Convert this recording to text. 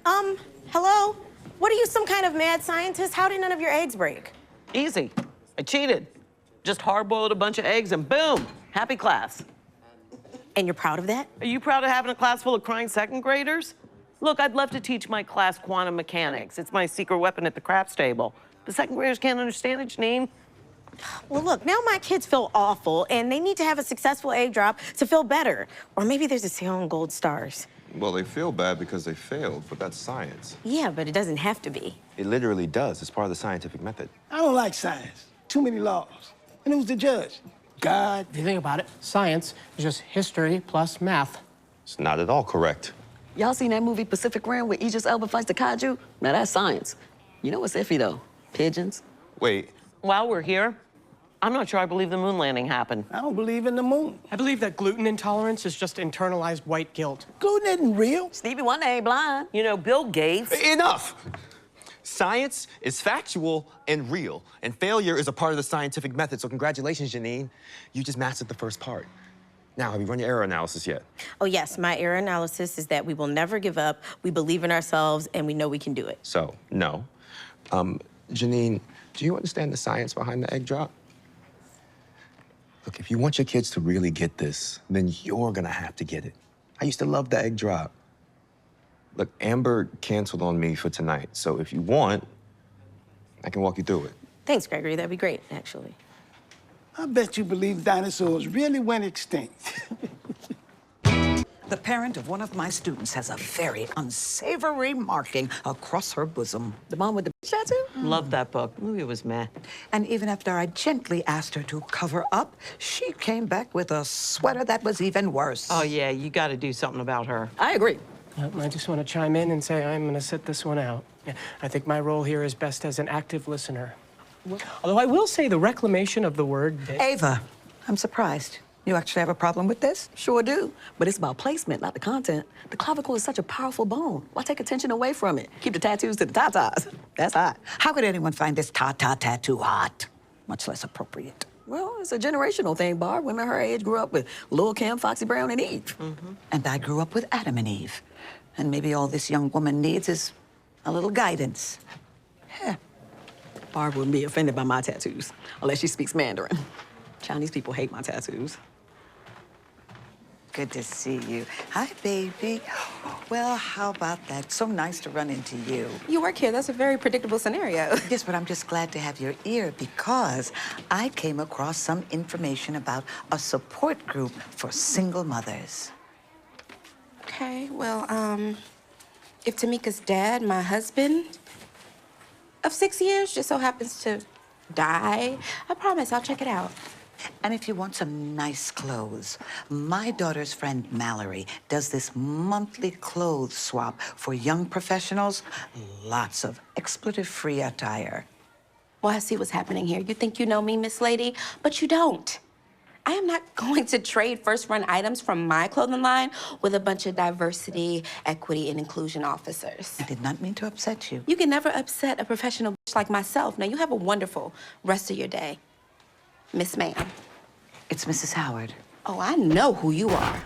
Hello? What are you, some kind of mad scientist? How did none of your eggs break? Easy. I cheated. Just hard-boiled a bunch of eggs and boom, happy class. And you're proud of that? Are you proud of having a class full of crying second graders? Look, I'd love to teach my class quantum mechanics. It's my secret weapon at the craps table. The second graders can't understand it, Janine. Well, look, now my kids feel awful, and they need to have a successful egg drop to feel better. Or maybe there's a sale on gold stars. Well, they feel bad because they failed, but that's science. Yeah, but it doesn't have to be. It literally does. It's part of the scientific method. I don't like science. Too many laws. And who's the judge? God. If you think about it, science is just history plus math. It's not at all correct. Y'all seen that movie Pacific Rim where Idris Elba fights the kaiju? Now that's science. You know what's iffy though? Pigeons. Wait. While we're here, I'm not sure I believe the moon landing happened. I don't believe in the moon. I believe that gluten intolerance is just internalized white guilt. Gluten isn't real. Stevie Wonder ain't blind. You know, Bill Gates. Enough! Science is factual and real, and failure is a part of the scientific method, so congratulations, Janine. You just mastered the first part. Now, have you run your error analysis yet? Oh, yes, my error analysis is that we will never give up, we believe in ourselves, and we know we can do it. So, no. Janine, do you understand the science behind the egg drop? Look, if you want your kids to really get this, then you're gonna have to get it. I used to love the egg drop. Look, Amber canceled on me for tonight, so if you want, I can walk you through it. Thanks, Gregory. That'd be great, actually. I bet you believe dinosaurs really went extinct. The parent of one of my students has a very unsavory marking across her bosom. The mom with the tattoo? Love that book. The movie was meh. And even after I gently asked her to cover up, she came back with a sweater that was even worse. Oh, yeah, you got to do something about her. I agree. I just want to chime in and say I'm going to sit this one out. Yeah, I think my role here is best as an active listener. Although I will say the reclamation of the word... Ava, I'm surprised. You actually have a problem with this? Sure do. But it's about placement, not the content. The clavicle is such a powerful bone. Why take attention away from it? Keep the tattoos to the tatas. That's hot. How could anyone find this ta-ta tattoo hot? Much less appropriate. Well, it's a generational thing, Barb. Women her age grew up with Lil' Kim, Foxy Brown, and Eve. And I grew up with Adam and Eve. And maybe all this young woman needs is a little guidance. Barb wouldn't be offended by my tattoos, unless she speaks Mandarin. Chinese people hate my tattoos. Good to see you. Hi, baby. Well, how about that? So nice to run into you. You work here. That's a very predictable scenario. Yes, but I'm just glad to have your ear because I came across some information about a support group for single mothers. Okay, well, if Tamika's dad, my husband, of 6 years, just so happens to die, I promise I'll check it out. And if you want some nice clothes, my daughter's friend Mallory does this monthly clothes swap for young professionals. Lots of expletive-free attire. Well, I see what's happening here. You think you know me, Miss Lady, but you don't. I am not going to trade first-run items from my clothing line with a bunch of diversity, equity, and inclusion officers. I did not mean to upset you. You can never upset a professional like myself. Now, you have a wonderful rest of your day. Miss Ma'am. It's Mrs. Howard. Oh, I know who you are.